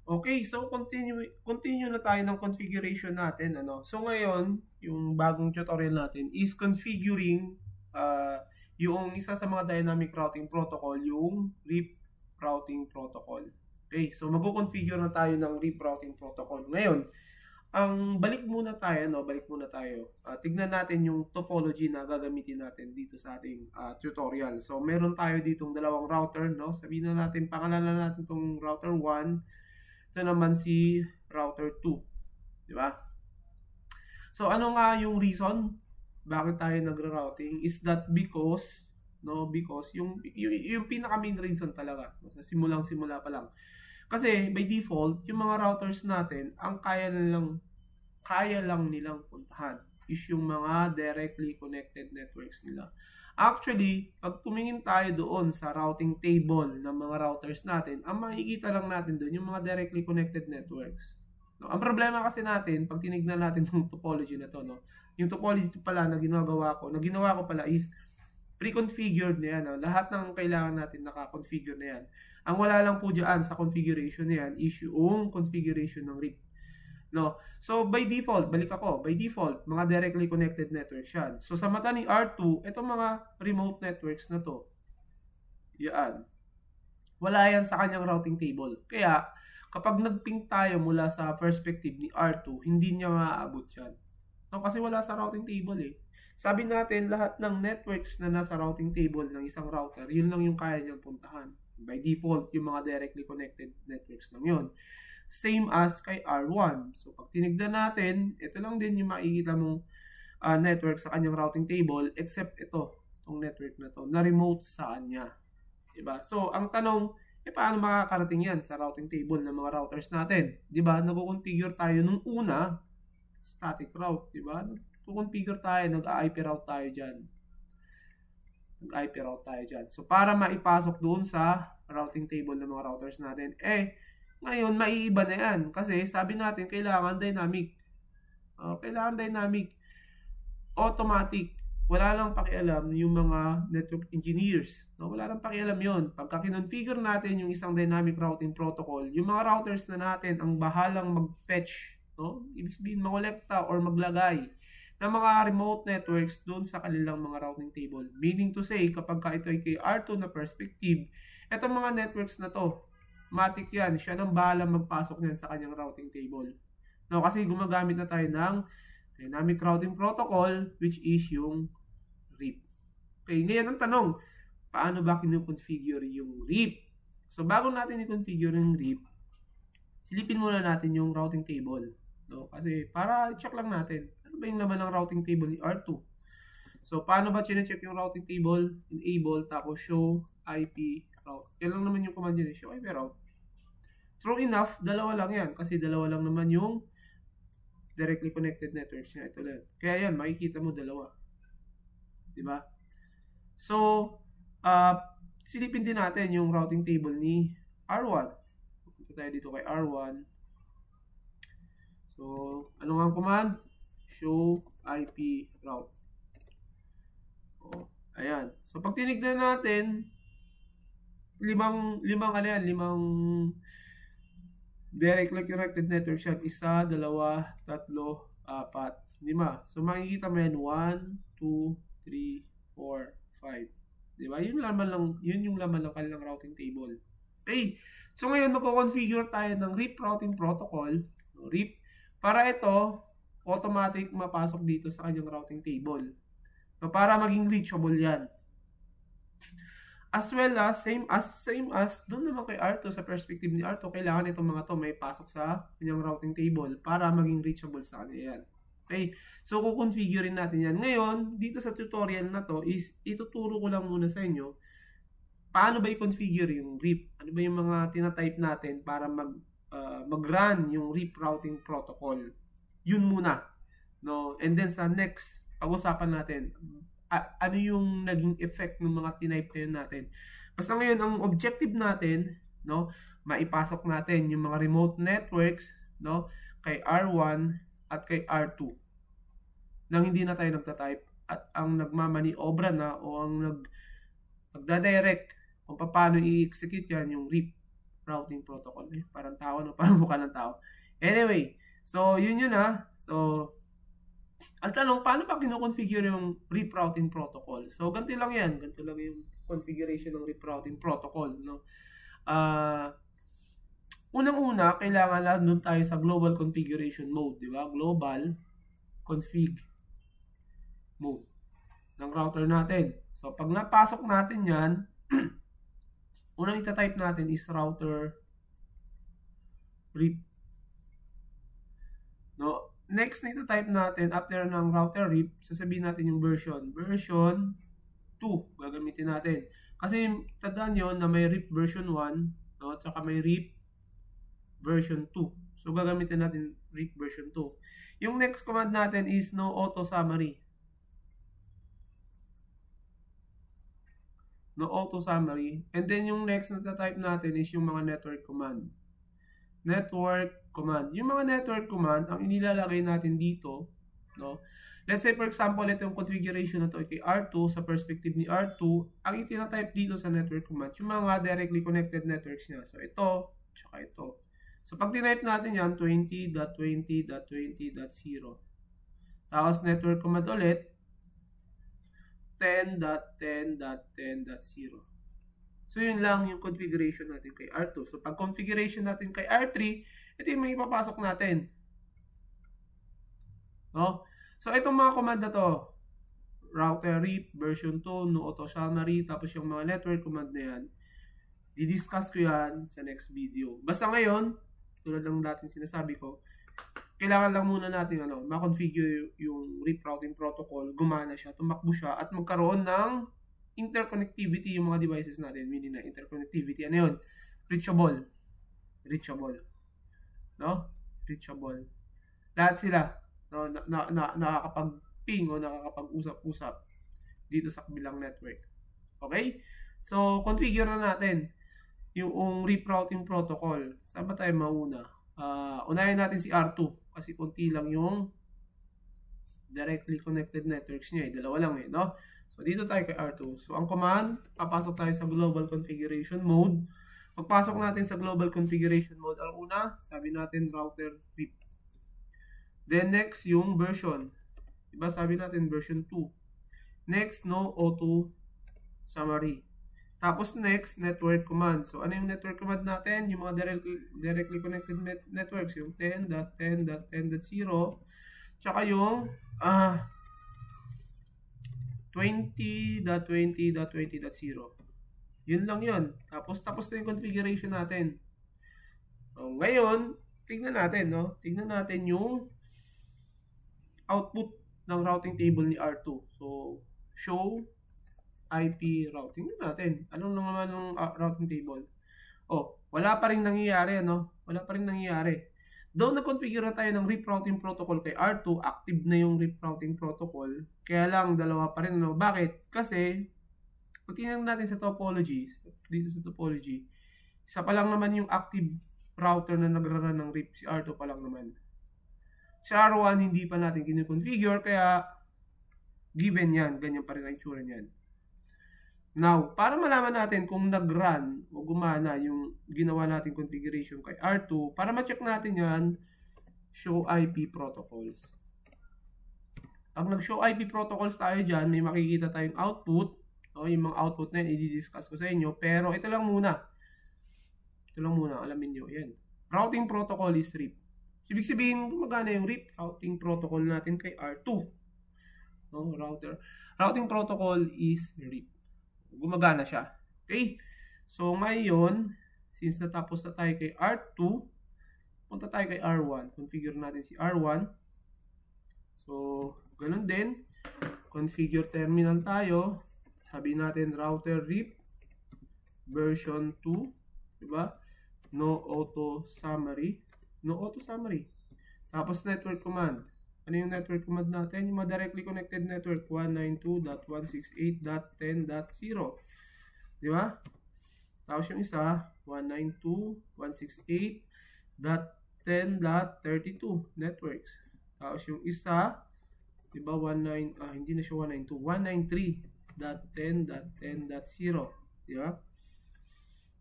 Okay, so continue na tayo ng configuration natin, ano. So ngayon, yung bagong tutorial natin is configuring yung isa sa mga dynamic routing protocol, yung RIP routing protocol. Okay, so magko-configure na tayo ng RIP routing protocol. Ngayon, balik muna tayo, no? Balik muna tayo. Tignan natin yung topology na gagamitin natin dito sa ating tutorial. So meron tayo ditong dalawang router, no? Sabihin na natin, pangalanan natin tong router 1. Ito naman si router 2, di ba? So ano nga yung reason bakit tayo nagro-routing is that because yung pinaka main reason talaga, no, sa simula pa lang. Kasi by default, yung mga routers natin, ang kaya lang nilang puntahan is yung mga directly connected networks nila. Actually, pag tumingin tayo doon sa routing table ng mga routers natin, ang makikita lang natin doon yung mga directly connected networks. No, ang problema kasi natin, pag tinignan natin yung topology na to, no, yung topology pala na ginawa ko pala is pre-configured na yan. No? Lahat ng kailangan natin naka-configure na yan. Ang wala lang po dyan sa configuration na yan is yung configuration ng RIP. No? So, by default, by default, mga directly connected networks yan. So, sa mata ni R2, itong mga remote networks na to, yan. Wala yan sa kanyang routing table. Kaya, kapag nag-ping tayo mula sa perspective ni R2, hindi niya maaabot yan. No, kasi wala sa routing table eh. Sabi natin, lahat ng networks na nasa routing table ng isang router, yun lang yung kaya niyang puntahan. By default, yung mga directly connected networks lang yun. Same as kay R1. So, pag tinignan natin, ito lang din yung makikita mong network sa kanyang routing table, except itong network na to, na remote sa kanya. Diba? So, ang tanong, paano makakarating yan sa routing table ng mga routers natin? Diba? Nag-configure tayo nung una, static route, diba? Nag-configure tayo, nag-IP route tayo dyan. So, para maipasok doon sa routing table ng mga routers natin, ngayon, maiiba na yan. Kasi sabi natin, kailangan dynamic. Kailangan dynamic. Automatic. Wala lang pakialam yung mga network engineers. No? Wala lang pakialam yon. Pagka kinonfigure natin yung isang dynamic routing protocol, yung mga routers na natin ang bahalang mag-fetch. No? Ibig sabihin, mangolekta or maglagay ng mga remote networks doon sa kanilang mga routing table. Meaning to say, kapag ito ay kay R2 na perspective, etong mga networks na to, matik yan, siya nang bahalang magpasok niyan sa kanyang routing table. No, kasi gumagamit na tayo ng dynamic routing protocol, which is yung RIP. Okay, ngayon ang tanong, paano ba kinu-configure yung RIP? So, bago natin i-configure yung RIP, silipin muna natin yung routing table. No? Kasi para i-check lang natin, ano ba yung laman ng routing table ni R2? So, paano ba chine-check yung routing table? Enable, tapos show IP route. Yan lang naman yung command yun, show IP route. True enough, dalawa lang yan. Kasi dalawa lang naman yung directly connected networks niya. Ito lang. Kaya yan, makikita mo dalawa. Diba? So, silipin din natin yung routing table ni R1. Punta tayo dito kay R1. So, ano nga ang command? Show IP route. Ayan. So, pag tinignan natin, limang directly connected network yan. 1, 2, 3, 4, 5. So, makikita mo yan, 1, 2, 3, 4, 5. Diba? Yun yung laman ng kanilang routing table. Okay. So, ngayon, magko-configure tayo ng RIP routing protocol. RIP. Para ito, automatic mapasok dito sa kanyang routing table. So, para maging reachable yan. As well as, same as, doon naman kay R2, sa perspective ni R2, kailangan itong mga to may pasok sa kanyang routing table para maging reachable sa kanya yan. Okay, so kukonfigure natin yan. Ngayon, dito sa tutorial na to, is ituturo ko lang muna sa inyo, paano ba i-configure yung RIP? Ano ba yung mga tinatype natin para mag-run yung RIP routing protocol? Yun muna. No? And then sa next, pag-usapan natin, ano yung naging effect ng mga tinype na yun natin. Basta ngayon, ang objective natin, no, maipasok natin yung mga remote networks, no, kay R1 at kay R2. Nang hindi na tayo nagtatype at ang nagmamaniobra na o ang nagdadirect kung paano i-execute yan yung RIP routing protocol. Parang tao, no? Parang mukha ng tao. Anyway, so yun ha. So, ang tanong, paano ba kinoconfigure yung RIP routing protocol? So, ganito lang yan. Ganito lang yung configuration ng RIP routing protocol, no? Unang-una, kailangan nandun tayo sa global configuration mode, di ba? Global config mode ng router natin. So, pag napasok natin yan, unang itatype natin is router RIP. No? Next na itatype natin, after ng router RIP, sasabihin natin yung version. Version 2, gagamitin natin. Kasi, tandaan nyo na may RIP version 1, no? Tsaka may RIP version 2. So, gagamitin natin RIP version 2. Yung next command natin is no auto summary. No auto summary. And then, yung next na type natin is yung mga network command. Network command. Yung mga network command, ang inilalagay natin dito, no? Let's say, for example, ito yung configuration na to kay R2, sa perspective ni R2, ang itinatype dito sa network command, yung mga directly connected networks niya. So, ito, tsaka ito. So, pag tinype natin yan, 20.20.20.0. Tapos, network command ulit, 10.10.10.0. So, yun lang yung configuration natin kay R2. So, pag configuration natin kay R3, ito yung may ipapasok natin. No? So, itong mga command na to, router RIP, version 2, no auto summary, tapos yung mga network command na yan, didiscuss ko yan sa next video. Basta ngayon, tulad ng dating sinasabi ko, kailangan lang muna natin ma-configure yung RIP routing protocol, gumana siya, tumakbo siya, at magkaroon ng interconnectivity yung mga devices natin. Meaning na interconnectivity, ano yun? Reachable. No? Reachable. Lahat sila, no, nakakapag-ping o nakakapag-usap-usap dito sa kabilang network. Okay? So, configure na natin yung RIP routing protocol. Saan ba tayo mauna? Unahin natin si R2 kasi konti lang yung directly connected networks niya. Dalawa lang no? So, dito tayo kay R2. So, ang command, papasok tayo sa global configuration mode. Pagpasok natin sa global configuration mode, ang una, sabi natin router RIP. Then, next, yung version. Diba, sabi natin version 2. Next, no auto summary. Tapos next, network command. So, ano yung network command natin? Yung mga directly connected networks. Yung 10.10.10.0. Tsaka yung 20.20.20.0. Yun lang yun. Tapos na yung configuration natin. So, ngayon, tignan natin, no? Tignan natin yung output ng routing table ni R2. So, show IP routing natin. Anong naman ng routing table? Oh, wala pa rin nangyayari, ano? Wala pa rin nangyayari. Though nag-configure na tayo ng RIP routing protocol kay R2, active na yung RIP routing protocol. Kaya lang, dalawa pa rin, ano? Bakit? Kasi, kung tingnan natin sa topology, dito sa topology, isa pa lang naman yung active router na nagrarun ng RIP, si R2 pa lang naman. Sa R1, hindi pa natin kinu-configure, kaya given yan, ganyan pa rin ang itsura niyan. Now, para malaman natin kung nag-run o gumana yung ginawa natin configuration kay R2, para ma-check natin yan, show IP protocols. Pag nag-show IP protocols tayo dyan, may makikita tayong output. O, yung mga output na yun, i-discuss ko sa inyo. Pero ito lang muna. Alamin nyo. Yan. Routing protocol is RIP. Ibig sabihin, magana yung RIP routing protocol natin kay R2. No, routing protocol is RIP. Gumagana siya. Okay? So, ngayon, since natapos na tayo kay R2, punta tayo kay R1. Configure natin si R1. So, ganun din. Configure terminal tayo. Sabi natin router RIP version 2. Diba? No auto summary. Tapos network command. Ano yung network command natin? Yung mga directly connected network 192.168.10.0. Di ba? Tapos yung isa 192.168.10.32 networks. Tapos yung isa, di ba, hindi na siya 192, 193.10.10.0. Di ba?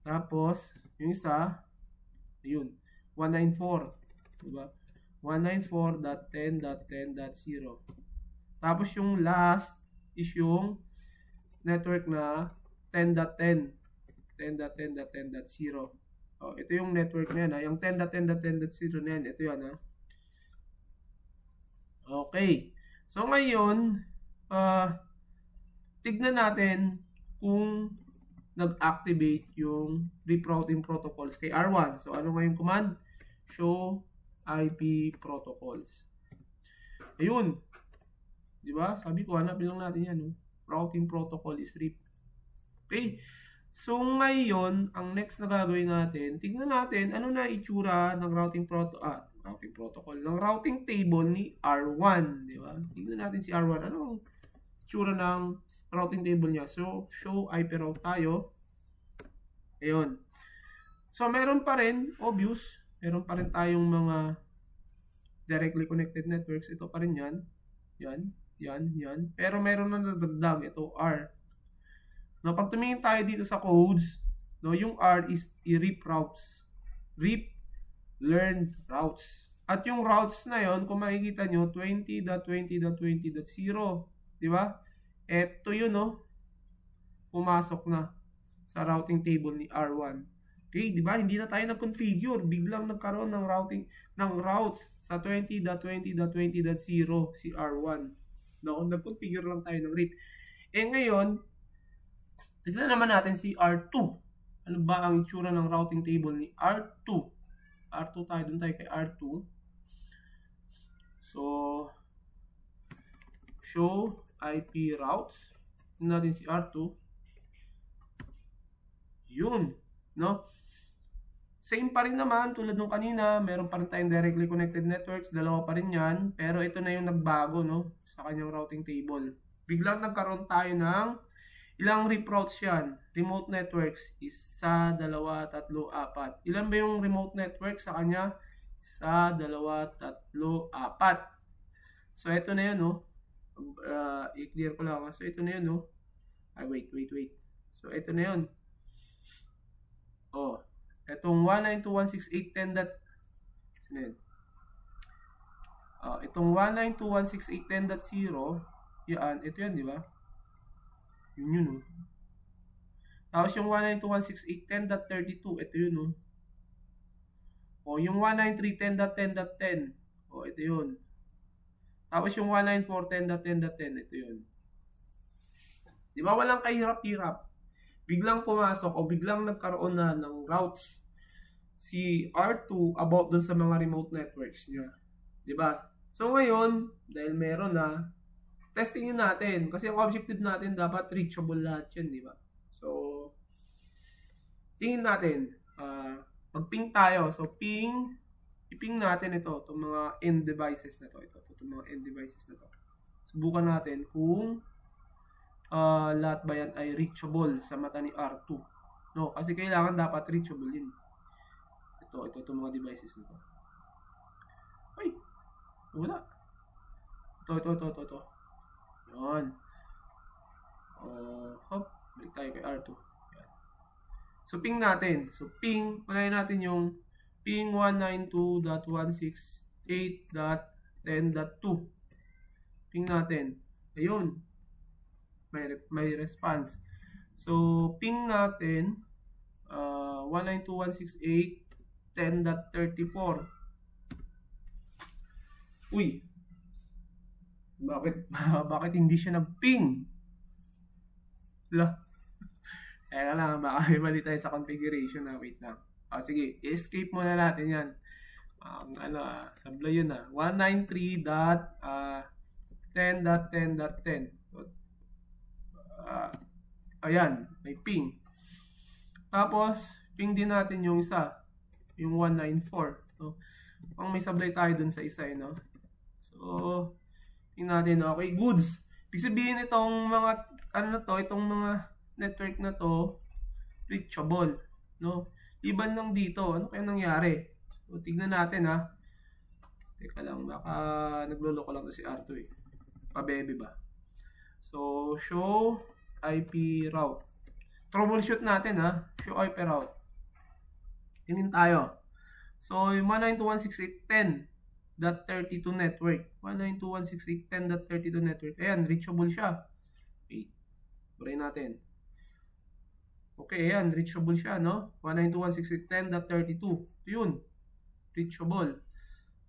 Tapos Yung isa, yun, 194. Diba? 194.10.10.0. Tapos yung last is yung network na 10.10. 10.10.10.0. Oh, ito yung network na yan. Yung 10.10.10.0 na yan. Ito yan. Okay. So ngayon, tignan natin kung nag-activate yung rerouting protocols kay R1. So ano nga yung command? Show IP protocols. Ayun. Diba? Sabi ko, hanapin lang natin yan. Routing protocol is RIP. Okay. So ngayon, ang next na gagawin natin, tignan natin ano na itsura ng routing protocol, ng routing table ni R1. Diba? Tignan natin si R1. Ano ang itsura ng routing table niya? So, show IP route tayo. Ayun. So, meron pa rin, obvious, meron pa rin tayong mga directly connected networks. Ito pa rin yan. Yan. Pero meron na nadagdag. Ito, R. No, pag tumingin tayo dito sa codes, no, yung R is RIP routes. RIP learned routes. At yung routes na yon, kung makikita nyo, 20.20.20.0. Diba? Ito yun, no? Pumasok na sa routing table ni R1. Okay, di ba? Hindi na tayo nag-configure. Biglang nagkaroon ng routing ng routes sa 20.20.20.0 si R1. No, nag-configure lang tayo ng RIP. Ngayon, tignan naman natin si R2. Ano ba ang itsura ng routing table ni R2? R2 tayo, dun tayo kay R2. So, show IP routes. Tignan natin si R2. Yun, no? Same pa rin naman, tulad nung kanina, meron pa rin tayong directly connected networks, dalawa pa rin yan, pero ito na yung nagbago, no, sa kanyang routing table. Biglang nagkaroon tayo ng ilang RIP routes yan. Remote networks, 1, 2, 3, 4. Ilan ba yung remote network sa kanya? 1, 2, 3, 4. So, ito na yun, no. I-clear ko lang. So, ito na yun, no. Ay, wait. So, ito na yun. Oh, itong 192.168.10. Sino yun? Itong 192.168.10.0, yan, ito yan, di ba? Yun, no? Tapos yung 192.168.10.32, ito yun, no? O, yung 193.10.10.10, o, ito yun. Tapos yung 194.10.10.10, ito yun. Di ba walang kahirap-hirap? Biglang pumasok o biglang nagkaroon na ng routes si R2 about dun sa mga remote networks niya. Diba? So ngayon, dahil meron na, testingin natin. Kasi ang objective natin dapat reachable lahat yan, diba? So, tingin natin. Mag-ping tayo. So, i-ping natin ito. Itong mga end devices na to. Itong mga end devices na to. Subukan natin kung lahat ba yan ay reachable sa mata ni R2. No, kasi kailangan dapat reachable yun. Ito itong mga devices nito. Ay, wala. Ito. Yan. Hop, balik tayo kay R2. Yan. So, ping natin. So, unahin natin yung ping 192.168.10.2. Ping natin. Ayun. May response. So, ping natin 192.168.10.34. Uy! Bakit hindi siya nag-ping? Kaya lang, baka may mali tayo sa configuration na. Wait lang. Sige, escape muna natin yan. Sablay yun 193.10.10.10. Ayan, may ping. Tapos, ping din natin yung isa, yung 194. No? Pang may sablay tayo dun sa isa, no? So, ping natin, okay, goods. Ibig sabihin itong mga, itong mga network na to, reachable, no? Iban lang dito, ano kaya nangyari? So, tignan natin, Teka lang, baka nagloloko lang to si R2, Pabebe ba? So, show IP route. Troubleshoot natin, show IP route. Tingin tayo. So, yung 192.168.10.32 network. 192.168.10.32 network. Ayan, reachable siya. Wait. Try natin. Okay, ayan, reachable siya, no? 192.168.10.32. Ito yun. Reachable.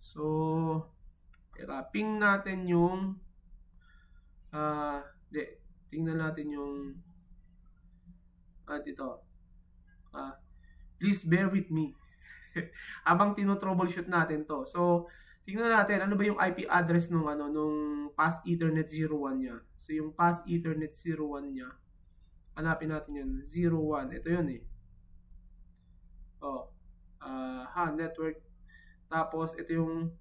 So, ping natin yung tingnan natin yung dito. Please bear with me. Habang tino-troubleshoot natin to. So, tingnan natin ano ba yung IP address nung pass Ethernet 01 niya. So, yung pass Ethernet 01 niya, hanapin natin yun. 01. Ito yun eh. Network. Tapos, ito yung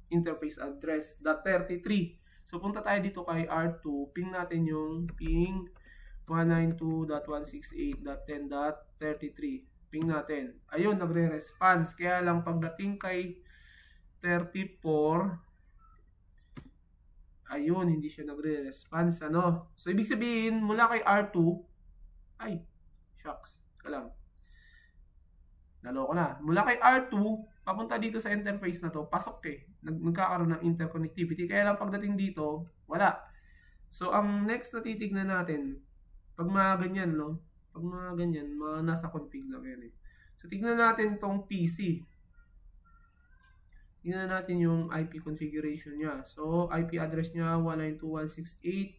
interface address. .33. So, punta tayo dito kay R2. Ping natin yung ping 192.168.10.33. Ping natin. Ayun, nagre-response. Kaya lang pagdating kay 34, ayun, hindi siya nagre-response, ano? So, ibig sabihin, mula kay R2, ay, shucks, lang. Naloko na. Mula kay R2, papunta dito sa interface na to, pasok eh. Nagkakaroon ng interconnectivity. Kaya lang pagdating dito, wala. So, ang next na titignan natin, pag mga ganyan, no? Pag mga ganyan, mga nasa config lang yan eh. So, tignan natin tong PC. Tignan natin yung IP configuration niya. So, IP address niya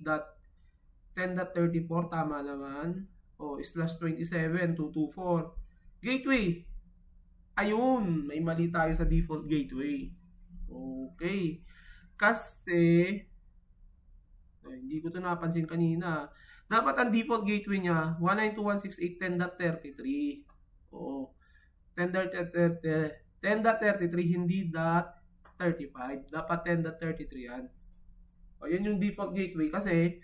192.168.10.34. Tama naman. /27.224. Gateway. Ayun. May mali tayo sa default gateway. Okay. Kasi, hindi ko ito napansin kanina. Dapat ang default gateway niya 192.168.10.33. Oo. 10.33 hindi .35. Dapat 10.33 yan. O, yan yung default gateway kasi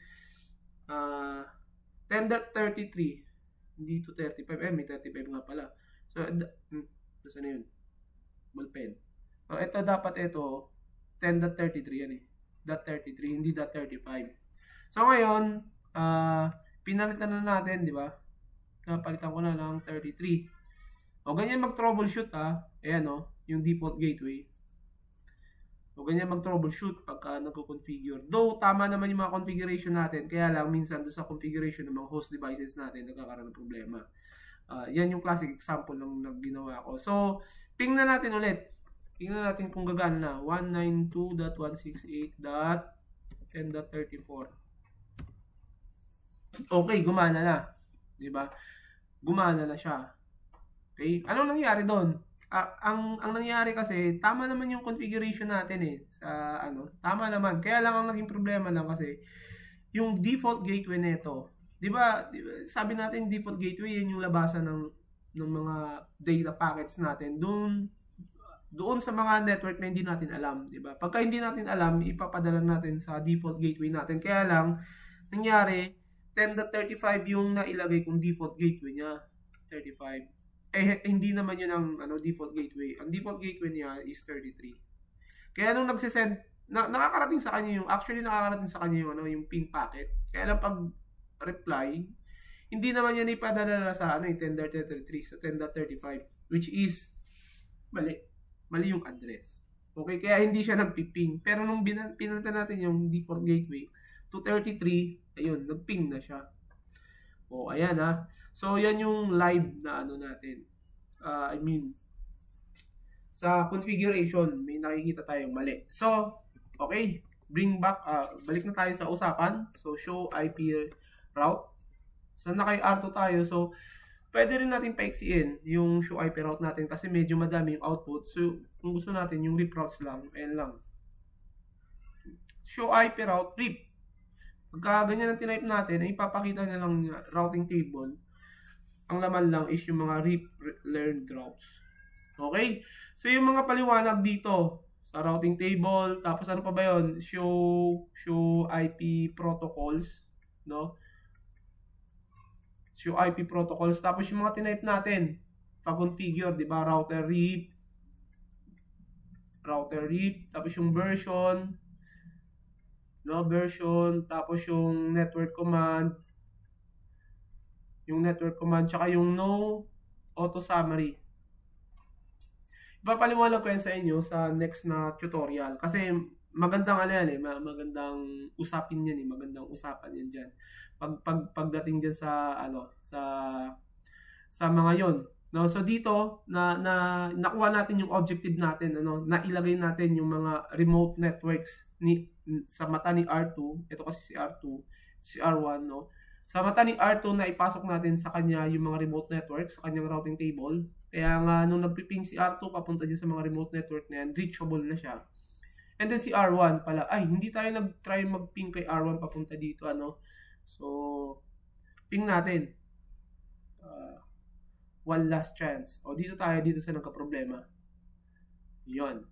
10.33 hindi to 35. May 35 nga pala. So, nasa na yun? Ballpen. O, ito dapat ito 10.33 yan eh. .33 hindi .35. So, ngayon pinalitan na natin, di ba? Napalitan ko na ng 33. O, ganyan mag-troubleshoot Ayan yung default gateway. O, ganyan mag-troubleshoot pagka nagko-configure. Though, tama naman yung mga configuration natin. Kaya lang, minsan doon sa configuration ng mga host devices natin, nagkakaroon ng problema. Yan yung classic example ng ginawa ko. So, tingnan natin ulit. Tingnan natin kung gagana na. 192.168.10.34. Okay, gumana na. 'Di ba? Gumana na siya. Okay? Anong nangyari doon? Ang nangyari kasi, tama naman yung configuration natin eh. Sa tama naman. Kaya lang ang naging problema lang kasi yung default gateway nito. 'Di ba? Sabi natin default gateway yan yung labasan ng mga data packets natin doon sa mga network na hindi natin alam, 'di ba? Pagka hindi natin alam, ipapadala natin sa default gateway natin. Kaya lang nangyari 10.35 yung nailagay kong default gateway niya, 35. Hindi naman yun ang default gateway. Ang default gateway niya is 33. Kaya nung nagsisend, nakakarating sa kanya yung ping packet. Kaya lang pag reply, hindi naman yan ipadala sa 10.33 sa 10.35, which is mali yung address. Okay, kaya hindi siya nagpiping. Pero nung pinalitan natin yung default gateway to 33, ayun, nagping na siya. O, ayan So, yan yung live na natin. Sa configuration, may nakikita tayong mali. So, okay, balik na tayo sa usapan. So, show IP route. So, naka R2 tayo. So, pwede rin natin paiksiin yung show IP route natin kasi medyo madami yung output. So, kung gusto natin yung rip routes lang, ayan lang. Show IP route, rip. Pagka ganyan ang tinype natin, ay ipapakita na lang routing table. Ang laman lang is yung mga learned routes. Okay? So, yung mga paliwanag dito sa routing table, tapos ano pa ba yun? Show IP protocols, no? Show IP protocols, tapos yung mga tinype natin, pag-configure, di ba? Router rip, tapos yung version, no, tapos yung network command, tsaka yung no auto summary. Papaliwanag ko yan sa inyo sa next na tutorial. Kasi magandang ano yan eh, magandang usapin yan eh, magandang usapan yan dyan. Pagdating dyan sa ano, sa mga yon. No, so dito nakuha natin yung objective natin, ano, na ilagay natin yung mga remote networks sa mata ni R2. Ito kasi si R2, si R1, no. Sa mata ni R2 na ipasok natin sa kanya yung mga remote networks sa kanyang routing table. Kaya nga nung nagpiping si R2 papunta dyan sa mga remote network na yan, reachable na siya. And then si R1 pala, ay hindi tayo nag-try mag-ping kay R1 papunta dito, ano. So ping natin. One last chance. O dito tayo dito sa nagka-problema. Yon.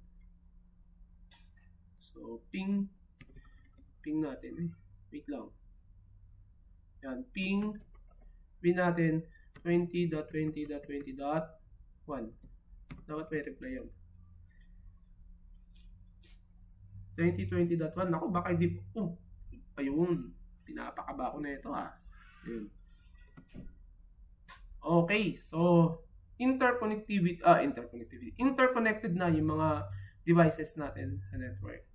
So ping natin eh. Wait lang. Yan, ping natin 20.20.20.1. Dapat may reply yun. 20.20.1. Ako baka hindi ayun. Pinapakaba ko na ito ah. Ayun. Okay, so interconnected na yung mga devices natin sa network.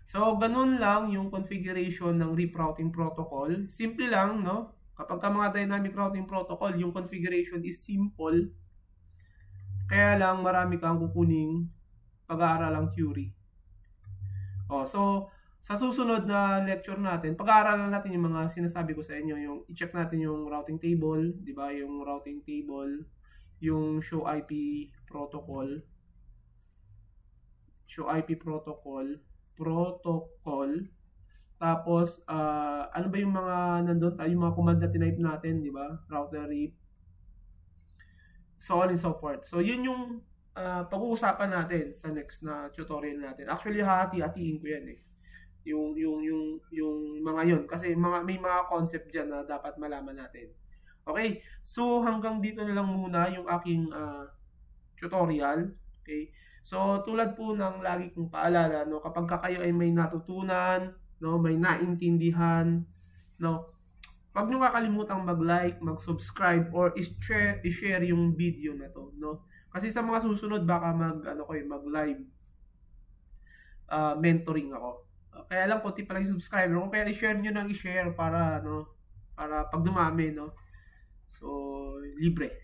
So ganun lang yung configuration ng RIP routing protocol. Simple lang, no? Kapag ka mga dynamic routing protocol, yung configuration is simple. Kaya lang marami kang kukuning pag-aaralang theory. So sa susunod na lecture natin, pag-aaralan natin yung mga sinasabi ko sa inyo, yung i-check natin yung routing table, di ba? Yung routing table, yung show IP protocol, tapos ano ba yung mga nandun, yung mga command na tinype natin, di ba? Router RIP, so on and so forth. So yun yung pag-uusapan natin sa next na tutorial natin. Actually, hati-hatiin ko yan eh. Yung mga yon kasi may mga concept diyan na dapat malaman natin. Okay? So hanggang dito na lang muna yung aking tutorial. Okay? So tulad po ng lagi kong paalala, no, kapag kayo ay may natutunan, no, may naintindihan, no, huwag niyo kakalimutang mag-like, mag-subscribe or i-share yung video na to, no? Kasi sa mga susunod baka mag-live mentoring ako. Kaya lang konti pa lang yung subscriber ko, kaya i-share nyo nang i-share para pag dumami, no. So libre.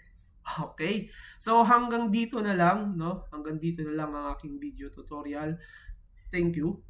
Okay? So hanggang dito na lang, no. Hanggang dito na lang ang aking video tutorial. Thank you.